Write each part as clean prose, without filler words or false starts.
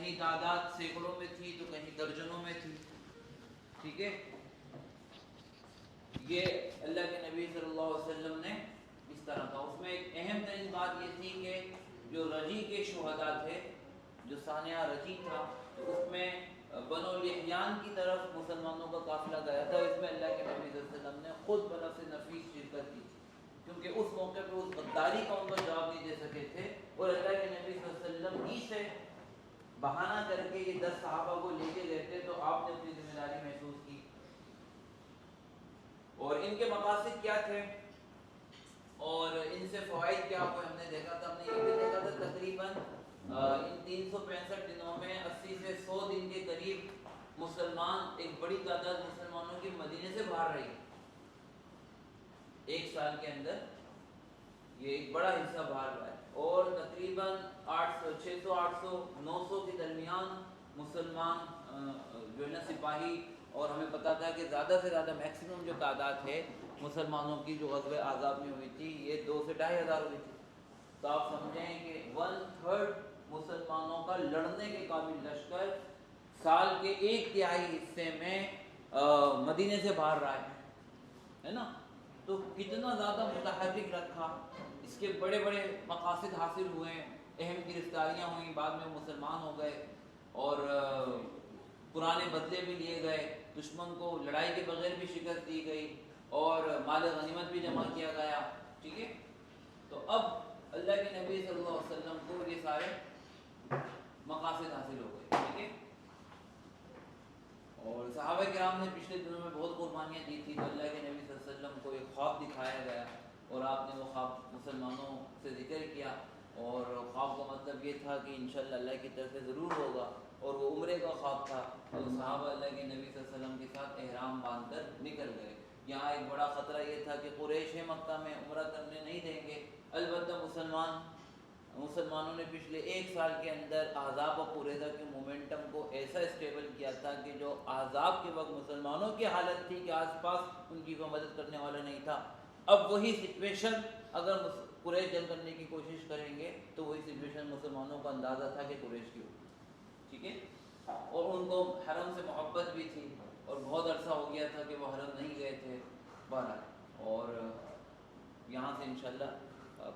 कहीं तादाद सैकड़ों में थी तो कहीं दर्जनों में थी। ठीक है, ये अल्लाह के नबी सल्लल्लाहु अलैहि वसल्लम ने इस तरह था। उसमें एक अहम तरीन बात ये थी कि जो रजी के शुहदा थे, जो सानिया रजी था, तो उसमें बनो लिहयान की तरफ मुसलमानों का काफिला गया था। इसमें अल्लाह के नबी सल्लल्लाहु अलैहि वसल्लम ने खुद बनफ़्स नफीस शिरकत की थी, क्योंकि उस मौके पर उस गद्दारी का उनको जवाब नहीं दे सके थे। और अल्लाह के नबी सल्लल्लाहु अलैहि वसल्लम ही से बहाना करके ये 10 सहाबा को लेके गए थे, तो आपने अपनी जिम्मेदारी महसूस की। और इनके मकासद क्या थे और इनसे फ़वाइद क्या हुए हमने देखा था। हमने ये भी देखा था तकरीबन इन 365 दिनों में 80 से 100 दिन के करीब मुसलमान, एक बड़ी तादाद मुसलमानों की मदीने से बाहर रही। एक साल के अंदर ये एक बड़ा हिस्सा बाहर रहा है, और तकरीबन 800, 600, 800, 900 के दरमियान मुसलमान जो है ना सिपाही, और हमें पता था कि ज़्यादा से ज़्यादा मैक्सिमम जो तादाद है मुसलमानों की जो ग़ज़वे आज़ाब में हुई थी, ये 2 से 2,500 हुई थी। तो आप समझें कि 1/3 मुसलमानों का लड़ने के काबिल लश्कर साल के 1/3 हिस्से में मदीने से बाहर रहा है ना। तो कितना ज़्यादा मुतहर्रिक रखा, इसके बड़े बड़े मकासद हासिल हुए, अहम गिरफ्तारियाँ हुई, बाद में मुसलमान हो गए, और पुराने बदले भी लिए गए, दुश्मन को लड़ाई के बगैर भी शिकस्त दी गई, और माल गनीमत भी जमा किया गया। ठीक है, तो अब अल्लाह के नबी सल्लल्लाहु अलैहि वसल्लम को ये सारे मकासद हासिल हो गए। ठीक है, और सहाबा किराम ने पिछले दिनों में बहुत कुर्बानियाँ दी थी। तो अल्लाह के नबी सल्लल्लाहु अलैहि वसल्लम को एक ख्वाब दिखाया गया, और आपने वो ख्वाब मुसलमानों से जिक्र किया, और ख्वाब का मतलब ये था कि इंशाअल्लाह अल्लाह की तरफ से ज़रूर होगा, और वो उम्रे का ख्वाब था। तो सहाबा अल्लाह के नबी सल्लल्लाहु अलैहि वसल्लम के साथ एहराम बांध कर निकल गए। यहाँ एक बड़ा ख़तरा ये था कि कुरैश मक्का में उम्रा करने नहीं देंगे। अलबत्ता मुसलमानों ने पिछले 1 साल के अंदर अहज़ाब और कुरैज़ा के मोमेंटम को ऐसा स्टेबल किया था कि जो अहज़ाब के वक्त मुसलमानों की हालत थी कि आसपास उनकी कोई मदद करने वाला नहीं था, अब वही सिचुएशन अगर कुरैश जंग करने की कोशिश करेंगे तो वही सिचुएशन मुसलमानों को अंदाज़ा था कि कुरैश की होगी। ठीक है, और उनको हरम से मोहब्बत भी थी, और बहुत अरसा हो गया था कि वो हरम नहीं गए थे बहरहाल। और यहाँ से इंशाल्लाह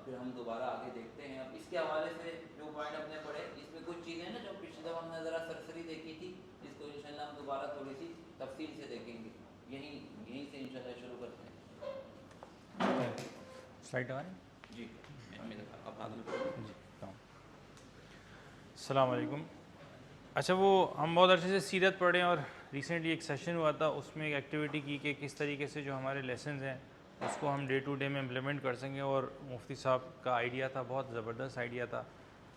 फिर हम दोबारा आगे देखते हैं। अब इसके हवाले से जो पॉइंट हमने पढ़े, इसमें कुछ चीज़ें ना जो पिछले दफ़ा हमने ज़रा सरसरी देखी थी, इसको इंशाल्लाह हम दोबारा थोड़ी सी तफसील से देखेंगे। यहीं से इंशाल्लाह शुरू करते हैं। स्लाइड आ रही जी, अस्सलाम वालेकुम। अच्छा, वो हम बहुत अच्छे से सीरत पढ़ें, और रिसेंटली एक सेशन हुआ था, उसमें एक एक्टिविटी की कि किस तरीके से जो हमारे लेसन्स हैं उसको हम डे टू डे में इम्प्लीमेंट कर सकें। और मुफ्ती साहब का आइडिया था, बहुत ज़बरदस्त आइडिया था,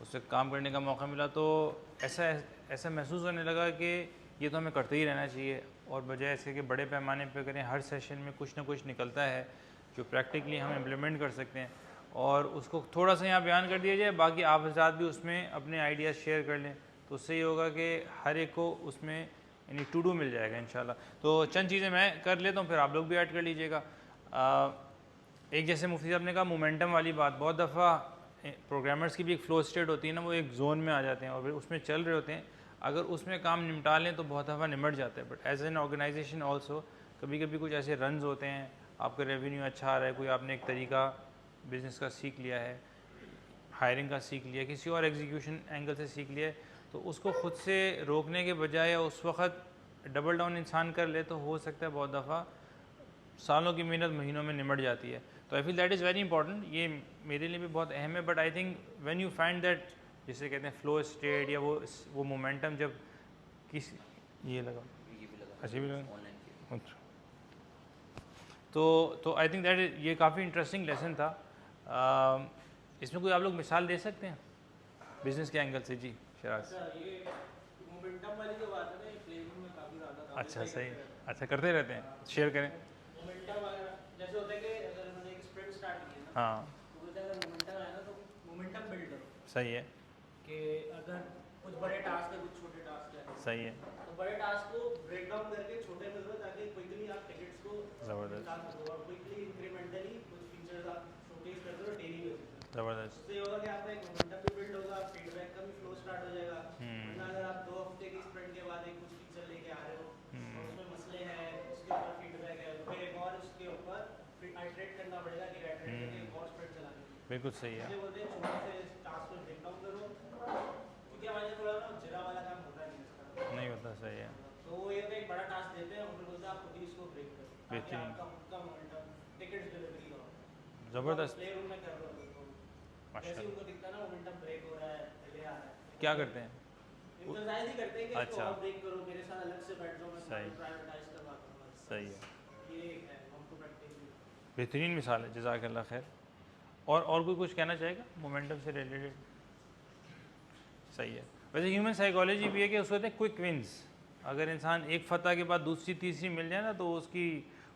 उससे काम करने का मौका मिला। तो ऐसा महसूस होने लगा कि ये तो हमें करते ही रहना चाहिए, और बजाय ऐसे कि बड़े पैमाने पर करें, हर सेशन में कुछ ना कुछ निकलता है जो प्रैक्टिकली हम इम्प्लीमेंट कर सकते हैं, और उसको थोड़ा सा यहाँ बयान कर दिया जाए, बाकी आप हज़रात भी उसमें अपने आइडियाज़ शेयर कर लें, तो उससे ये होगा कि हर एक को उसमें यानी टू डू मिल जाएगा इंशाल्लाह। तो चंद चीज़ें मैं कर लेता हूँ, फिर आप लोग भी ऐड कर लीजिएगा। एक जैसे मुफ्ती साहब ने कहा मोमेंटम वाली बात, बहुत दफ़ा प्रोग्रामर्स की भी एक फ़्लो स्टेट होती है ना, वो एक जोन में आ जाते हैं और फिर उसमें चल रहे होते हैं। अगर उसमें काम निपटा लें तो बहुत दफ़ा निमट जाता है। But as an organisation also कभी कभी कुछ ऐसे रन्स होते हैं, आपका रेवेन्यू अच्छा आ रहा है, कोई आपने एक तरीका बिज़नेस का सीख लिया है, हायरिंग का सीख लिया, किसी और एग्जीक्यूशन एंगल से सीख लिया है, तो उसको ख़ुद से रोकने के बजाय उस वक्त डबल डाउन इंसान कर ले, तो हो सकता है बहुत दफ़ा सालों की मेहनत महीनों में निमट जाती है। तो I feel that is very important, ये मेरे लिए भी बहुत अहम है। But I think when you find that, जिसे कहते हैं फ्लो स्टेट, या वो मोमेंटम जब किस ये लगा अच्छा भी लगा अच्छा, तो आई थिंक दैट ये काफ़ी इंटरेस्टिंग लेसन था। इसमें कोई आप लोग मिसाल दे सकते हैं बिज़नेस के एंगल से? जी शराज। ये मोमेंटम वाली जो बात है ना, फ्लेवर में काफ़ी ज़्यादा अच्छा सही, अच्छा करते रहते हैं, शेयर करें। मोमेंटम जैसे होता है कि अगर मैंने एक स्प्रिंट स्टार्ट की है ना, हाँ तो बोलते हैं अगर मोमेंटम आया ना तो मोमेंटम बिल्ड करो, सही है, कि अगर कुछ बड़े टास्क है, कुछ छोटे टास्क है, सही है, तो बड़े टास्क को ब्रेक डाउन करके छोटे में दो, ताकि क्विकली आप टिकट्स को ज़बरदस्त, निकाल सको, और क्विकली इंक्रीमेंटली कुछ फीचर्स आप शोकेस कर दो डेली बेसिस पे। ज़बरदस्त। उससे ये होगा कि आपका एक मोमेंटम भी बिल्ड होगा, फीडबैक का भी फ्लो स्टार्ट हो जाएगा। वरना अगर आप 2 हफ्ते की स्प्रिंट के बाद एक कुछ फीचर लेके आ रहे हो और उसमें मसले हैं, उसके ऊपर फीडबैक है, तो फिर एक और उसके ऊपर फिर आइटरेट करना पड़ेगा कि आइटरेट करके एक और स्प्रिंट चलानी है। बिल्कुल सही है। इसलिए बोलते हैं छोटे से टास्क को ब्रेक डाउन करो, क्योंकि हमारे थोड़ा ना जरा वाला काम होता नहीं इसका। नहीं होता, सही है। तो वो ये एक बड़ा टास्क देते हैं और फिर बोलते हैं आप खुद ही इसको ब्रेक करो ताकि बेहतरीन, आपका खुद का मोमेंटम टिकट डिलीवरी हो। ज़बरदस्त। प्ले रूम में कर रहे हो तो जैसे माशाल्लाह। उनको दिखता है ना मोमेंटम ब्रेक हो रहा है, पहले आ रहा है, क्या करते हैं? एम्फसाइज ही करते हैं कि इसको अच्छा। और ब्रेक करो, मेरे साथ अलग से बैठ जाओ, मैं सही। तुम्हारी प्रायोरिटाइज करवाता हूँ बस। सही है, ये एक है हम टू प्रैक्टिस। बेहतरीन मिसाल है, जज़ाकल्लाह खैर। और कोई कुछ कहना चाहेगा मोमेंटम से रिलेटेड? सही है। वैसे ह्यूमन साइकोलॉजी भी है कि उसको कहते हैं क्विक विंस। अगर इंसान एक फतह के बाद दूसरी तीसरी मिल जाए ना, तो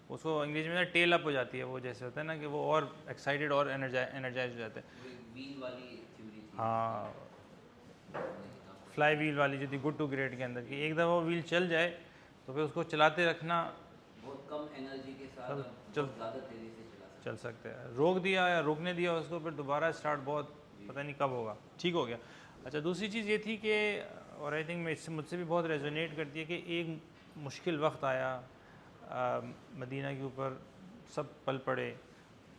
उसको अंग्रेजी में ना टेल अप हो जाती है, वो जैसे होता है ना कि वो और एक्साइटेड और एनर्जाइज हो जाता है। व्हील वाली थ्योरी थी। हाँ, फ्लाई व्हील वाली जो थी गुड टू ग्रेट के अंदर की, एक दफ़ा वो व्हील चल जाए तो फिर उसको चलाते रखना, बहुत कम एनर्जी के साथ चल- आप चल- बहुत ज़्यादा तेज़ी से चला सकते चल सकते हैं। रोक दिया या रोकने दिया उसको, फिर दोबारा स्टार्ट बहुत पता नहीं कब होगा, ठीक हो गया। अच्छा, दूसरी चीज़ ये थी कि, और आई थिंक मुझसे भी बहुत रेजोनेट करती है कि एक मुश्किल वक्त आया मदीना के ऊपर, सब पल पड़े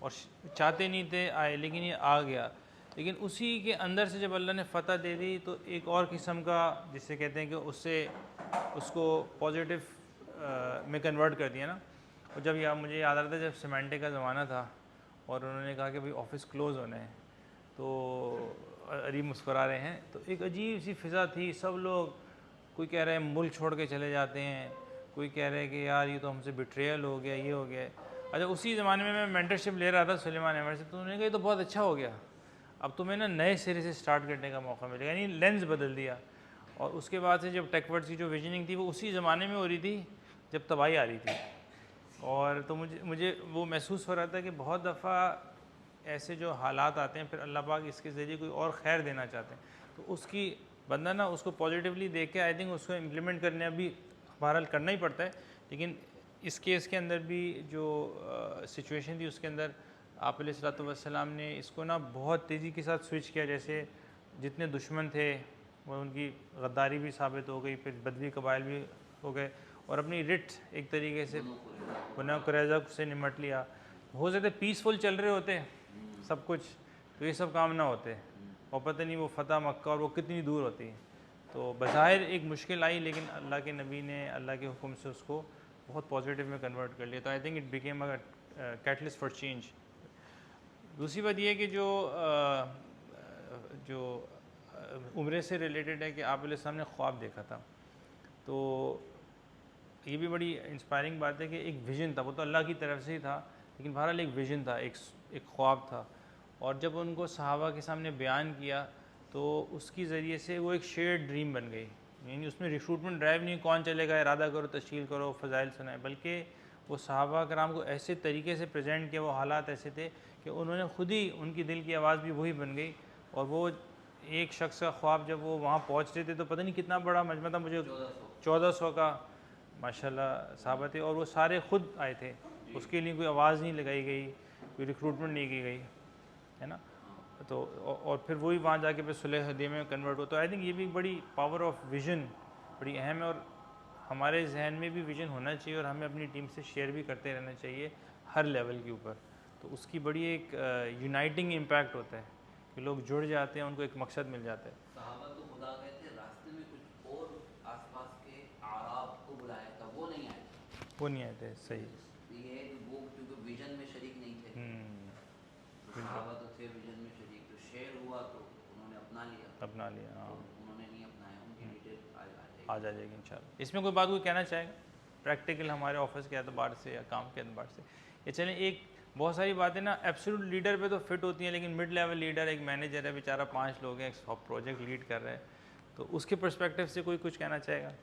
और चाहते नहीं थे आए, लेकिन ये आ गया। लेकिन उसी के अंदर से जब अल्लाह ने फ़तह दे दी तो एक और किस्म का, जिसे कहते हैं कि उसको पॉजिटिव में कन्वर्ट कर दिया ना। और जब मुझे याद आ रहा था जब सीमेंटे का ज़माना था और उन्होंने कहा कि भाई ऑफिस क्लोज़ होने हैं, तो अरीब मुस्कुरा रहे हैं, तो एक अजीब सी फ़िज़ा थी। सब लोग, कोई कह रहे हैं मुल्क छोड़ के चले जाते हैं, कोई कह रहे हैं कि यार ये तो हमसे बिट्रेयल हो गया, ये हो गया। अच्छा, उसी ज़माने में मैं मेंटरशिप ले रहा था सुलेमान अहमद से, तो उन्होंने कहा ये तो बहुत अच्छा हो गया, अब तुम्हें ना नए सिरे से स्टार्ट करने का मौका मिलेगा, यानी लेंस बदल दिया। और उसके बाद से जब टेकवर्ड्स की जो विजनिंग थी वो उसी ज़माने में हो रही थी जब तबाही आ रही थी। और तो मुझे वो महसूस हो रहा था कि बहुत दफ़ा ऐसे जो हालात आते हैं, फिर अल्लाह पाक इसके ज़रिए कोई और खैर देना चाहते हैं, तो उसकी बंदा ना उसको पॉजिटिवली देख के आई थिंक उसको इम्प्लीमेंट करने अभी बहरहाल करना ही पड़ता है। लेकिन इस केस के अंदर भी जो सिचुएशन थी उसके अंदर आप अलैहिस्सलाम ने इसको ना बहुत तेज़ी के साथ स्विच किया। जैसे जितने दुश्मन थे वो उनकी गद्दारी भी साबित हो गई, फिर बदवी कबाइल भी हो गए, और अपनी रिट एक तरीके से बना कुरैज़ा से निमट लिया। हो सकते पीसफुल चल रहे होते सब कुछ, तो ये सब काम ना होते, और पता नहीं वो फ़तह मक्का और वो कितनी दूर होती। तो बज़ाहिर एक मुश्किल आई, लेकिन अल्लाह के नबी ने अल्लाह के हुक्म से उसको बहुत पॉजिटिव में कन्वर्ट कर लिया। तो I think it became a catalyst for change. दूसरी बात यह है कि जो उम्रे से रिलेटेड है कि आप अलैहिस्सलाम ने ख्वाब देखा था, तो ये भी बड़ी इंस्पायरिंग बात है कि एक विज़न था, वो तो अल्लाह की तरफ से ही था, लेकिन बहरहाल एक विज़न था, एक ख्वाब था। और जब उनको सहाबा के सामने बयान किया तो उसकी ज़रिए से वो एक शेयर्ड ड्रीम बन गई। यानी उसमें रिक्रूटमेंट ड्राइव नहीं, कौन चलेगा, इरादा करो, तश्कील करो, फ़ज़ाइल सुनाए, बल्कि वो सहाबा कराम को ऐसे तरीके से प्रेजेंट किया, वो हालात ऐसे थे कि उन्होंने खुद ही, उनकी दिल की आवाज़ भी वही बन गई। और वो एक शख्स का ख्वाब जब वो वहाँ पहुँच रहे थे तो पता नहीं कितना बड़ा मजमा था, मुझे 1400 का माशाल्लाह सहाबा थे, और वो सारे खुद आए थे, उसके लिए कोई आवाज़ नहीं लगाई गई, कोई रिक्रूटमेंट नहीं की गई, है ना। तो और फिर वही वहाँ जाके फिर सुलह हदीबिया में कन्वर्ट हो। तो आई थिंक ये भी बड़ी पावर ऑफ विज़न बड़ी अहम है, और हमारे जहन में भी विज़न होना चाहिए और हमें अपनी टीम से शेयर भी करते रहना चाहिए हर लेवल के ऊपर। तो उसकी बड़ी एक यूनाइटिंग इम्पैक्ट होता है कि लोग जुड़ जाते हैं, उनको एक मकसद मिल जाता है। सहाबा तो खुदा गए थे, रास्ते में कुछ और आसपास के आराब को बुलाया था, वो नहीं आए, वो नहीं आए थे। सही। ये है कि वो क्योंकि विजन में शरीक नहीं थे, सहाबा तो थे विजन में शरीक, तो शेयर हुआ तो उन्होंने अपना लिया, हाँ, उन्होंने नहीं अपनाया, उनकी डिटेल आ जाएगी इंशाल्लाह। इसमें कोई बात कोई कहना चाहेगा प्रैक्टिकल हमारे ऑफिस के एतबार से या काम के एतबार से? ये चलें, एक बहुत सारी बातें ना एब्सोल्यूट लीडर पे तो फिट होती हैं, लेकिन मिड लेवल लीडर, एक मैनेजर है बेचारा, 5 लोग हैं, एक प्रोजेक्ट लीड कर रहे हैं, तो उसके पर्सपेक्टिव से कोई कुछ कहना चाहेगा?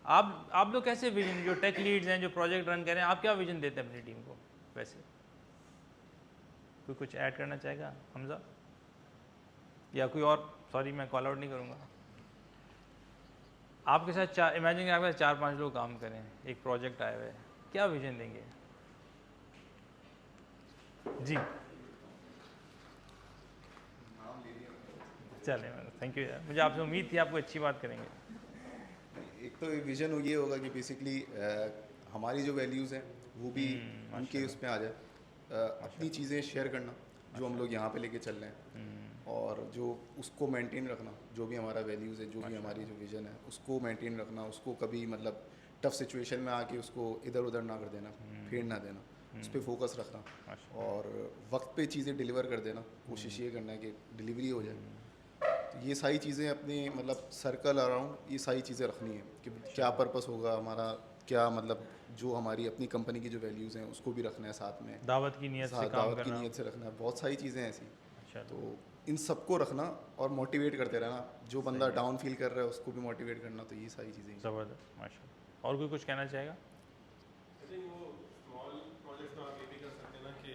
आप लोग कैसे विजन, जो टेक लीड्स हैं, जो प्रोजेक्ट रन कर रहे हैं, आप क्या विजन देते हैं अपनी टीम को? वैसे कोई कुछ ऐड करना चाहेगा? हमजा या कोई और? सॉरी मैं कॉल आउट नहीं करूँगा। आपके साथ इमेजिन कि आपके साथ 4-5 लोग काम करें, एक प्रोजेक्ट आया हुआ है, क्या विजन देंगे? जी चले, थैंक यू यार, मुझे आपसे उम्मीद थी आपको अच्छी बात करेंगे। एक तो विज़न ये होगा कि बेसिकली हमारी जो वैल्यूज़ हैं वो भी उनके उस पे आ जाए, अपनी चीज़ें शेयर करना जो हम लोग यहाँ पे लेके चल रहे हैं, और जो उसको मेंटेन रखना, जो भी हमारा वैल्यूज़ है, जो भी हमारी जो विज़न है उसको मेंटेन रखना, उसको कभी मतलब टफ सिचुएशन में आके उसको इधर उधर ना कर देना, फेर ना देना, उस पर फोकस रखना, और वक्त पे चीज़ें डिलीवर कर देना, कोशिश ये करना है कि डिलीवरी हो जाए। तो ये सारी चीज़ें अपने मतलब सर्कल अराउंड ये सारी चीज़ें रखनी है कि क्या पर्पस होगा हमारा, क्या मतलब जो हमारी अपनी कंपनी की जो वैल्यूज़ हैं उसको भी रखना है साथ में, दावत की नीयत से काम दावत की करना। नीयत से रखना है, बहुत सारी चीज़ें हैं ऐसी। अच्छा, तो इन सबको रखना और मोटिवेट करते रहना, जो बंदा डाउन फील कर रहा है उसको भी मोटिवेट करना, तो ये सारी चीज़ें हैं। ज़बरदस्त, माशाल्लाह। और कोई कुछ कहना चाहेगा? आई थिंक वो स्मॉल प्रोजेक्ट्स में आप ये भी कर सकते हैं ना कि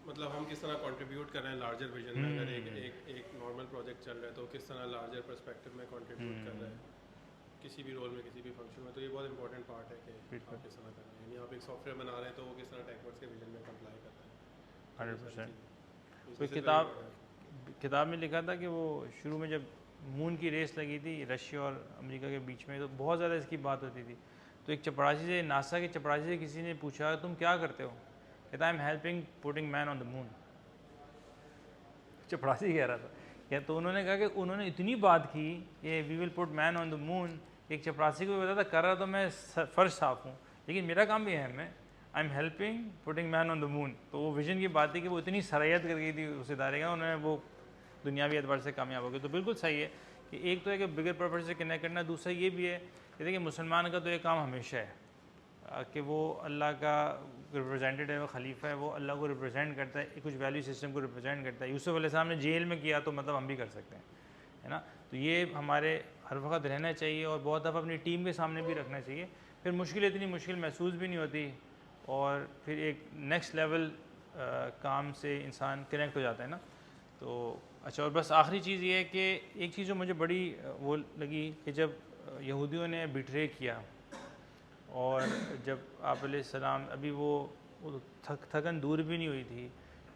मतलब हम किस तरह कंट्रीब्यूट कर रहे हैं लार्जर विजन में। अगर एक नॉर्मल प्रोजेक्ट चल रहा है तो किस तरह लार्जर पर्सपेक्टिव में कंट्रीब्यूट कर रहा है किसी भी रोल में, किसी भी फंक्शन में। तो ये बहुत इंपॉर्टेंट पार्ट है कि आप किस तरह कर रहे हैं, यानी आप एक सॉफ्टवेयर बना रहे हैं तो वो किस तरह टेकवर्क्स के विजन में कंप्लाई कर रहा है। 100%। कोई किताब में लिखा था कि वो शुरू में जब मून की रेस लगी थी रशिया और अमेरिका के बीच में, तो बहुत ज़्यादा इसकी बात होती थी। तो एक चपरासी से, नासा के चपरासी से किसी ने पूछा तुम क्या करते हो? कहता I am helping putting man on the moon. चपरासी कह रहा था क्या? तो उन्होंने कहा कि उन्होंने इतनी बात की कि we will put man on the moon. एक चपरासी को भी पता था कर रहा तो मैं फर्श साफ हूँ, लेकिन मेरा काम भी अहम है, I am helping putting man on the moon. तो वो विजन की बात थी कि वो इतनी सराहत कर गई थी उस इदारे का, उन्होंने वो दुनियावी एतबार से कामयाब हो गई। तो बिल्कुल सही है कि एक तो है कि बिगर पर्पस से कनेक्ट करना, दूसरा ये भी है कि देखिए मुसलमान का तो एक काम हमेशा है कि वो अल्लाह का रिप्रेजेंटेटिव है, खलीफा है, वो अल्लाह को रिप्रेजेंट करता है, कुछ वैल्यू सिस्टम को रिप्रेजेंट करता है। यूसुफ अलैहिस्सलाम ने जेल में किया तो मतलब हम भी कर सकते हैं, है ना। तो ये हमारे हर वक्त रहना चाहिए और बहुत दफ़ा अपनी टीम के सामने भी रखना चाहिए। फिर मुश्किल इतनी मुश्किल महसूस भी नहीं होती और फिर एक नेक्स्ट लेवल काम से इंसान कनेक्ट हो जाता है ना। तो अच्छा, और बस आखिरी चीज़ ये है कि एक चीज़ जो मुझे बड़ी वो लगी कि जब यहूदियों ने बिट्रे किया और जब आप अलैहिस्सलाम अभी वो थकन दूर भी नहीं हुई थी,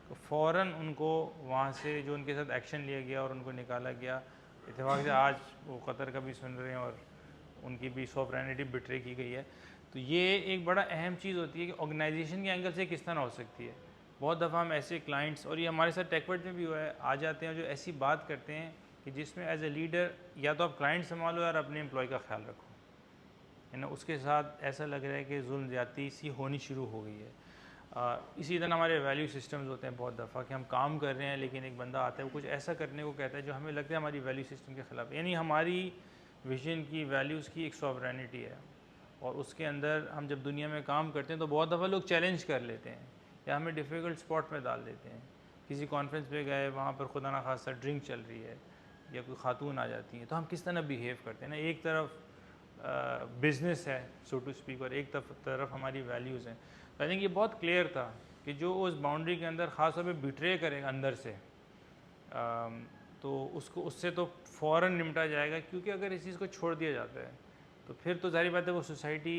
तो फ़ौरन उनको वहाँ से जो उनके साथ एक्शन लिया गया और उनको निकाला गया। इत्तेफाक से आज वो कतर का भी सुन रहे हैं और उनकी भी सॉवरेनिटी बिट्रे की गई है। तो ये एक बड़ा अहम चीज़ होती है कि ऑर्गेनाइजेशन के एंगल से किस तरह हो सकती है। बहुत दफ़ा हम ऐसे क्लाइंट्स, और ये हमारे साथ टेकवर्ड में भी हुआ है, आ जाते हैं जो ऐसी बात करते हैं कि जिसमें एज ए लीडर या तो आप क्लाइंट संभालो या अपने एम्प्लॉय का ख्याल रखो, है ना। उसके साथ ऐसा लग रहा है कि जुल्म ज़्यादती सी होनी शुरू हो गई है। इसी तरह हमारे वैल्यू सिस्टम्स होते हैं बहुत दफ़ा कि हम काम कर रहे हैं लेकिन एक बंदा आता है वो कुछ ऐसा करने को कहता है जो हमें लगता है हमारी वैल्यू सिस्टम के ख़िलाफ़। यानी हमारी विजन की, वैल्यूज़ की एक सॉवरेनिटी है और उसके अंदर हम जब दुनिया में काम करते हैं तो बहुत दफ़ा लोग चैलेंज कर लेते हैं या हमें डिफ़िकल्ट स्पॉट में डाल देते हैं। किसी कॉन्फ्रेंस पे गए, वहाँ पर खुदा ना खासा ड्रिंक चल रही है या कोई खातून आ जाती हैं, तो हम किस तरह बिहेव करते हैं ना। एक तरफ बिज़नेस है सो टू स्पीक और एक तरफ हमारी वैल्यूज़ हैं। तो आई थिंक ये बहुत क्लियर था कि जो उस बाउंड्री के अंदर ख़ास तौर पे बिट्रे करेगा अंदर से, तो उसको उससे तो फ़ौरन निपटा जाएगा, क्योंकि अगर इस चीज़ को छोड़ दिया जाता है तो फिर तो ज़ाहिर बात है वो सोसाइटी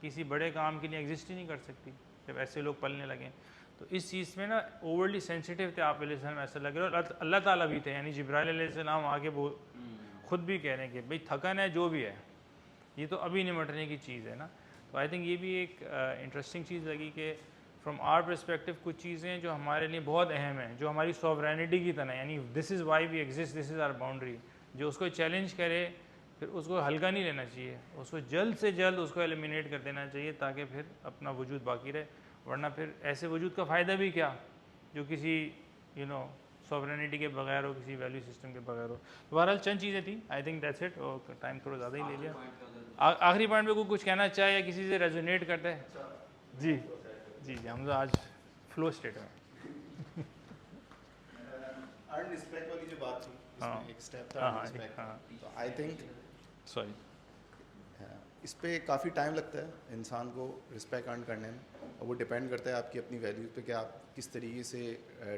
किसी बड़े काम के लिए एग्जिस्ट ही नहीं कर सकती जब ऐसे लोग पलने लगें। तो इस चीज़ में ना ओवरली सेंसिटिव थे आप अलैहिस्सलाम, ऐसा लग रहा है। और अल्लाह ताला भी थे, यानी जिब्राइल अलैहिस्सलाम आगे वो खुद भी कह रहे हैं कि भाई थकन है जो भी है ये तो अभी निमटने की चीज़ है ना। तो आई थिंक ये भी एक इंटरेस्टिंग चीज़ लगी कि फ्रॉम आवर पर्सपेक्टिव कुछ चीज़ें जो हमारे लिए बहुत अहम हैं, जो हमारी सॉवरेनिटी की तरह, यानी this is why we exist, this is our boundary, जो उसको चैलेंज करे फिर उसको हल्का नहीं लेना चाहिए, उसको जल्द से जल्द उसको एलिमिनेट कर देना चाहिए ताकि फिर अपना वजूद बाकी रहे। वरना फिर ऐसे वजूद का फ़ायदा भी क्या जो किसी सॉवरेनिटी के बगैर हो, किसी वैल्यू सिस्टम के बगैर हो। तो बहरहाल चंद चीज़ें थी, आई थिंक दैट्स इट। और टाइम थोड़ा ज़्यादा ही ले लिया। आखिरी पॉइंट पे कोई कुछ कहना चाहे या किसी से रेजोनेट करता है? जी जी जी, हम तो आज फ्लो स्टेट में। अर्न रिस्पेक्ट वाली जो बात थी, हाँ, इसमें एक स्टेप था अर्न रिस्पेक्ट। तो आई थिंक सॉरी, इस पे काफ़ी टाइम लगता है इंसान को रिस्पेक्ट अर्न करने में, और वो डिपेंड करता है आपकी अपनी वैल्यूज़ पे कि आप किस तरीके से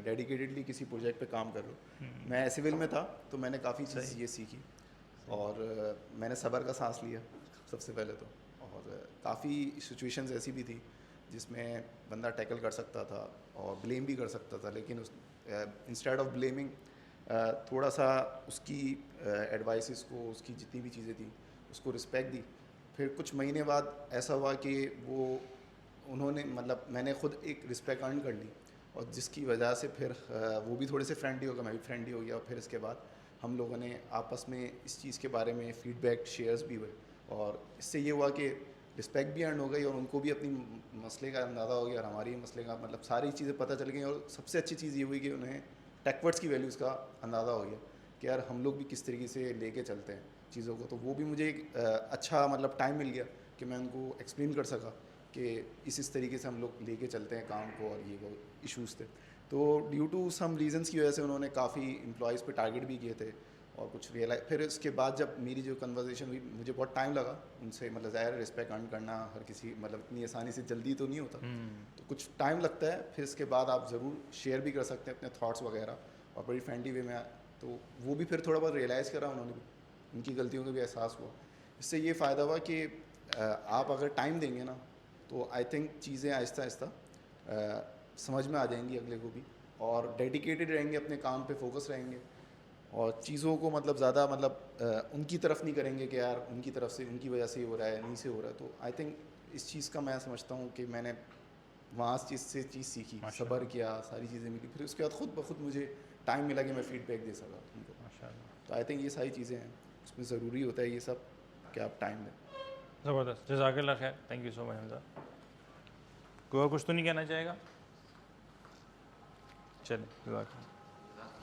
डेडिकेटेडली किसी प्रोजेक्ट पे काम कर रहे हो। मैं सिविल में था तो मैंने काफ़ी चीज़ ये सीखी और मैंने सब्र का सांस लिया सबसे पहले तो, और काफ़ी सिचुएशंस ऐसी भी थी जिसमें बंदा टैकल कर सकता था और ब्लेम भी कर सकता था, लेकिन उस इंस्टेड ऑफ ब्लेमिंग थोड़ा सा उसकी एडवाइसेस को, उसकी जितनी भी चीज़ें थी उसको रिस्पेक्ट दी। फिर कुछ महीने बाद ऐसा हुआ कि उन्होंने मतलब मैंने खुद एक रिस्पेक्ट अर्न कर ली, और जिसकी वजह से फिर वो भी थोड़े से फ्रेंडली हो गया, मैं भी फ्रेंडली हो गया। और फिर इसके बाद हम लोगों ने आपस में इस चीज़ के बारे में फीडबैक शेयर्स भी हुए, और इससे ये हुआ कि रिस्पेक्ट भी अर्न हो गई और उनको भी अपनी मसले का अंदाज़ा हो गया और हमारी मसले का मतलब सारी चीज़ें पता चल गई। और सबसे अच्छी चीज़ ये हुई कि उन्हें टेकवर्ड्स की वैल्यूज़ का अंदाज़ा हो गया कि यार हम लोग भी किस तरीके से लेके चलते हैं चीज़ों को। तो वो भी मुझे एक अच्छा मतलब टाइम मिल गया कि मैं उनको एक्सप्लेन कर सका कि इस तरीके से हम लोग लेके चलते हैं काम को, और ये वो इश्यूज़ थे। तो ड्यू टू सम रीज़न्स की वजह से उन्होंने काफ़ी एम्प्लॉयज़ पे टारगेट भी किए थे, और कुछ रियलाइज फिर इसके बाद जब मेरी जो कन्वर्सेशन हुई मुझे बहुत टाइम लगा उनसे, मतलब ज़ाहिर रिस्पेक्ट अर्न करना हर किसी मतलब इतनी आसानी से जल्दी तो नहीं होता, तो कुछ टाइम लगता है। फिर इसके बाद आप ज़रूर शेयर भी कर सकते हैं अपने थॉट्स वगैरह, और बड़ी फ्रेंडली वे में। तो वो भी फिर थोड़ा बहुत रियलाइज़ करा उन्होंने भी, उनकी गलतियों का भी एहसास हुआ। इससे ये फ़ायदा हुआ कि आप अगर टाइम देंगे ना तो आई थिंक चीज़ें आहिस्ता आहिस्ता समझ में आ जाएंगी अगले को भी, और डेडिकेटेड रहेंगे अपने काम पे, फोकस रहेंगे, और चीज़ों को मतलब ज़्यादा मतलब उनकी तरफ नहीं करेंगे कि यार उनकी तरफ से उनकी वजह से हो रहा है, नहीं से हो रहा है। तो आई थिंक इस चीज़ का मैं समझता हूँ कि मैंने वहाँ से चीज़ सीखी, सब्र किया, सारी चीज़ें मिली, फिर उसके बाद खुद ब खुद मुझे टाइम मिला कि मैं फ़ीडबैक दे सका उनको। तो आई थिंक ये सारी चीज़ें हैं, उसमें ज़रूरी होता है ये सब कि आप टाइम दें। ज़बरदस्त, जज़ाकल्लाह खैर, thank you so much Hamza. कोई और कुछ तो नहीं कहना चाहेगा? चलिए, जज़ाकल्लाह।